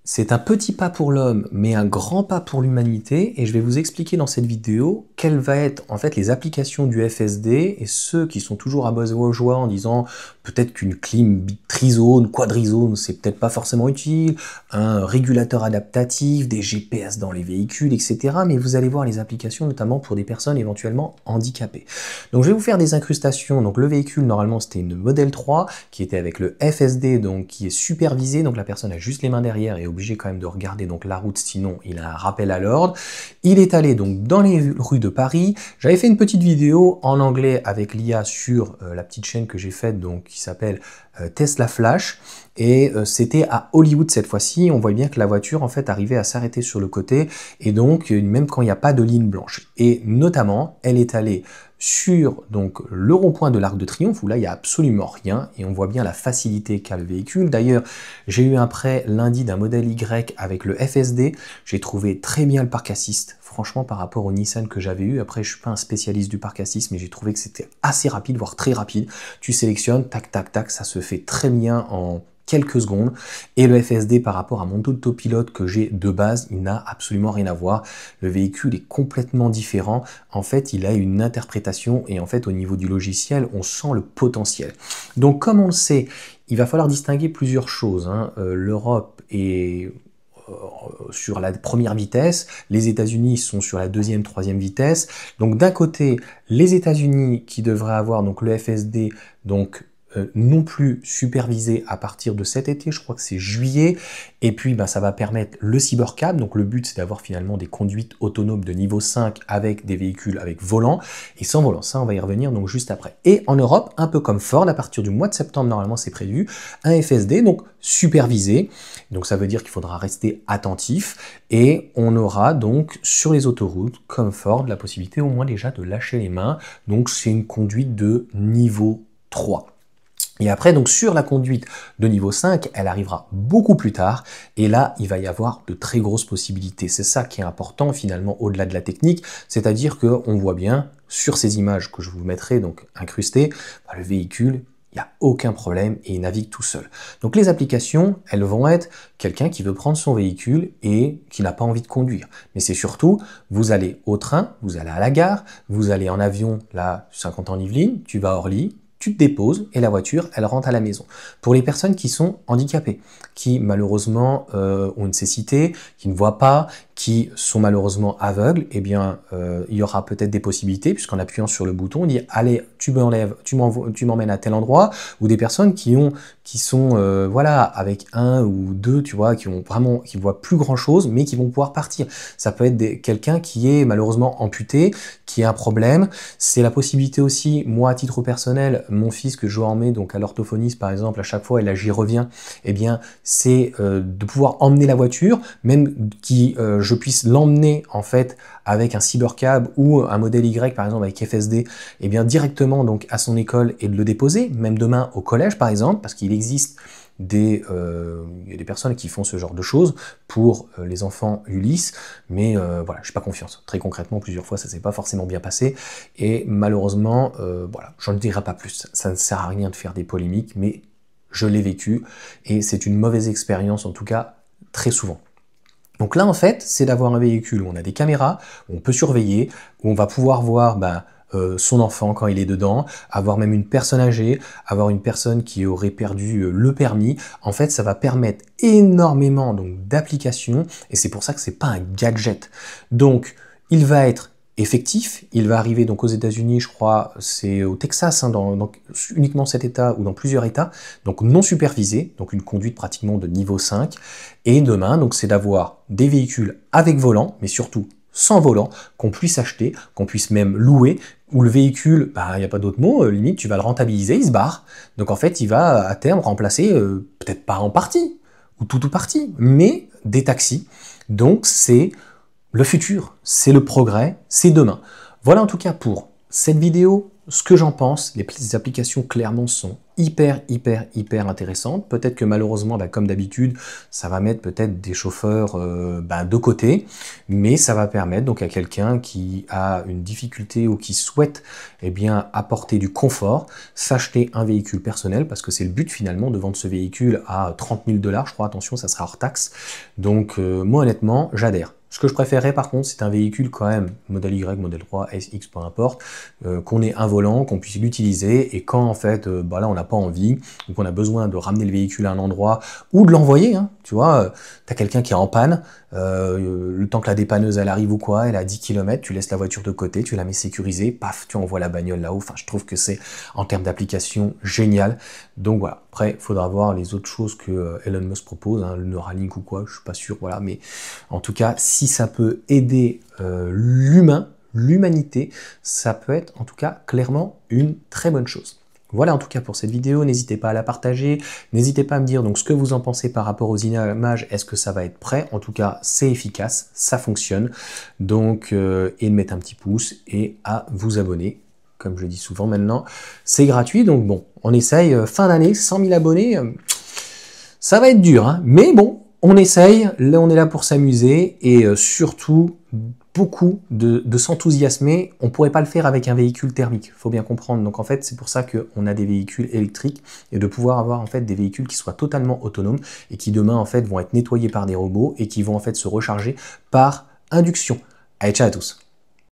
C'est un petit pas pour l'homme, mais un grand pas pour l'humanité, et je vais vous expliquer dans cette vidéo quelles vont être en fait les applications du FSD, et ceux qui sont toujours à base de joie en disant peut-être qu'une clim trizone, quadrizone, c'est peut-être pas forcément utile, un régulateur adaptatif, des GPS dans les véhicules, etc. Mais vous allez voir les applications notamment pour des personnes éventuellement handicapées. Donc je vais vous faire des incrustations. Donc le véhicule, normalement c'était une Model 3 qui était avec le FSD, donc qui est supervisé, donc la personne a juste les mains derrière et obligé quand même de regarder donc la route, sinon il a un rappel à l'ordre. Il est allé donc dans les rues de Paris. J'avais fait une petite vidéo en anglais avec l'IA sur la petite chaîne que j'ai faite, donc qui s'appelle Tesla Flash, et c'était à Hollywood cette fois-ci. On voit bien que la voiture en fait arrivait à s'arrêter sur le côté, et donc même quand il n'y a pas de ligne blanche. Et notamment, elle est allée sur donc le rond-point de l'Arc de Triomphe, où là il n'y a absolument rien, et on voit bien la facilité qu'a le véhicule. D'ailleurs, j'ai eu un prêt lundi d'un modèle Y avec le FSD, j'ai trouvé très bien le parc assist, franchement par rapport au Nissan que j'avais eu. Après, je suis pas un spécialiste du parc assist, mais j'ai trouvé que c'était assez rapide, voire très rapide. Tu sélectionnes, tac tac tac, ça se fait très bien en quelques secondes, et le FSD par rapport à mon autopilote que j'ai de base, il n'a absolument rien à voir. Le véhicule est complètement différent. En fait, il a une interprétation, et en fait au niveau du logiciel, on sent le potentiel. Donc comme on le sait, il va falloir distinguer plusieurs choses, hein. L'Europe est sur la première vitesse, les États-Unis sont sur la deuxième, troisième vitesse. Donc d'un côté, les États-Unis qui devraient avoir donc le FSD, donc non plus supervisé à partir de cet été, je crois que c'est juillet, et puis ça va permettre le cybercab. Donc le but c'est d'avoir finalement des conduites autonomes de niveau 5 avec des véhicules avec volant et sans volant, ça on va y revenir donc juste après. Et en Europe, un peu comme Ford, à partir du mois de septembre normalement c'est prévu, un FSD donc supervisé, donc ça veut dire qu'il faudra rester attentif, et on aura donc sur les autoroutes comme Ford la possibilité au moins déjà de lâcher les mains, donc c'est une conduite de niveau 3. Et après, donc sur la conduite de niveau 5, elle arrivera beaucoup plus tard, et là, il va y avoir de très grosses possibilités. C'est ça qui est important finalement au-delà de la technique, c'est-à-dire qu'on voit bien sur ces images que je vous mettrai donc incrustées, le véhicule, il n'y a aucun problème et il navigue tout seul. Donc les applications, elles vont être quelqu'un qui veut prendre son véhicule et qui n'a pas envie de conduire. Mais c'est surtout, vous allez au train, vous allez à la gare, vous allez en avion, là, 50 ans en Yvelines, tu vas à Orly, tu te déposes et la voiture, elle rentre à la maison. Pour les personnes qui sont handicapées, qui malheureusement ont une cécité, qui ne voient pas, qui sont malheureusement aveugles, eh bien, il y aura peut-être des possibilités, puisqu'en appuyant sur le bouton, on dit « Allez, tu m'enlèves, tu m'emmènes à tel endroit », ou des personnes qui sont voilà, avec un ou deux, tu vois, qui voient plus grand-chose, mais qui vont pouvoir partir. Ça peut être quelqu'un qui est malheureusement amputé, qui a un problème. C'est la possibilité aussi, moi, à titre personnel, mon fils que je emmène donc à l'orthophoniste, par exemple, à chaque fois, et là j'y reviens, eh bien, c'est de pouvoir emmener la voiture, même je puisse l'emmener en fait avec un cybercab ou un modèle Y par exemple avec FSD, eh bien directement donc à son école, et de le déposer, même demain au collège par exemple, parce qu'il existe il y a des personnes qui font ce genre de choses pour les enfants Ulysse, mais voilà, je n'ai pas confiance. Très concrètement, plusieurs fois, ça s'est pas forcément bien passé, et malheureusement, voilà, j'en dirai pas plus. Ça ne sert à rien de faire des polémiques, mais je l'ai vécu, et c'est une mauvaise expérience, en tout cas, très souvent. Donc là, en fait, c'est d'avoir un véhicule où on a des caméras, où on peut surveiller, où on va pouvoir voir son enfant quand il est dedans, avoir même une personne âgée, avoir une personne qui aurait perdu le permis. En fait, ça va permettre énormément donc d'applications, et c'est pour ça que c'est pas un gadget. Donc, il va être effectif, il va arriver donc aux États-Unis, je crois, c'est au Texas, hein, dans uniquement cet état ou dans plusieurs états, donc non supervisé, donc une conduite pratiquement de niveau 5. Et demain, donc c'est d'avoir des véhicules avec volant, mais surtout sans volant, qu'on puisse acheter, qu'on puisse même louer, où le véhicule, il n'y a pas d'autre mot, limite tu vas le rentabiliser, il se barre. Donc en fait, il va à terme remplacer, peut-être pas en partie, ou tout ou partie, mais des taxis. Donc c'est le futur, c'est le progrès, c'est demain. Voilà en tout cas pour cette vidéo. ce que j'en pense, les applications clairement sont hyper intéressantes. Peut-être que malheureusement, bah, comme d'habitude, ça va mettre peut-être des chauffeurs de côté, mais ça va permettre donc à quelqu'un qui a une difficulté ou qui souhaite eh bien, apporter du confort, s'acheter un véhicule personnel, parce que c'est le but finalement de vendre ce véhicule à 30 000 $, je crois, attention, ça sera hors taxe. Donc moi honnêtement, j'adhère. Ce que je préférerais par contre, c'est un véhicule quand même, modèle Y, modèle 3, SX, peu importe, qu'on ait un volant, qu'on puisse l'utiliser, et quand en fait, là on n'a pas envie, ou qu'on a besoin de ramener le véhicule à un endroit, ou de l'envoyer, hein, tu vois, tu as quelqu'un qui est en panne, le temps que la dépanneuse elle arrive ou quoi, elle a 10 km, tu laisses la voiture de côté, tu la mets sécurisée, paf, tu envoies la bagnole là-haut, enfin je trouve que c'est en termes d'application génial. Donc voilà, après il faudra voir les autres choses que Elon Musk propose, hein, le Neuralink ou quoi, je suis pas sûr, voilà, mais en tout cas, si ça peut aider l'humanité, ça peut être en tout cas clairement une très bonne chose. Voilà en tout cas pour cette vidéo, n'hésitez pas à la partager, n'hésitez pas à me dire donc ce que vous en pensez par rapport aux images, est-ce que ça va être prêt? En tout cas, c'est efficace, ça fonctionne, donc et de mettre un petit pouce et à vous abonner. Comme je le dis souvent maintenant, c'est gratuit, donc bon, on essaye, fin d'année, 100 000 abonnés, ça va être dur, hein, mais bon, on essaye, là on est là pour s'amuser, et surtout, beaucoup de s'enthousiasmer. On ne pourrait pas le faire avec un véhicule thermique, il faut bien comprendre. Donc en fait, c'est pour ça qu'on a des véhicules électriques, et de pouvoir avoir en fait des véhicules qui soient totalement autonomes, et qui demain en fait vont être nettoyés par des robots, et qui vont en fait se recharger par induction. Allez, ciao à tous.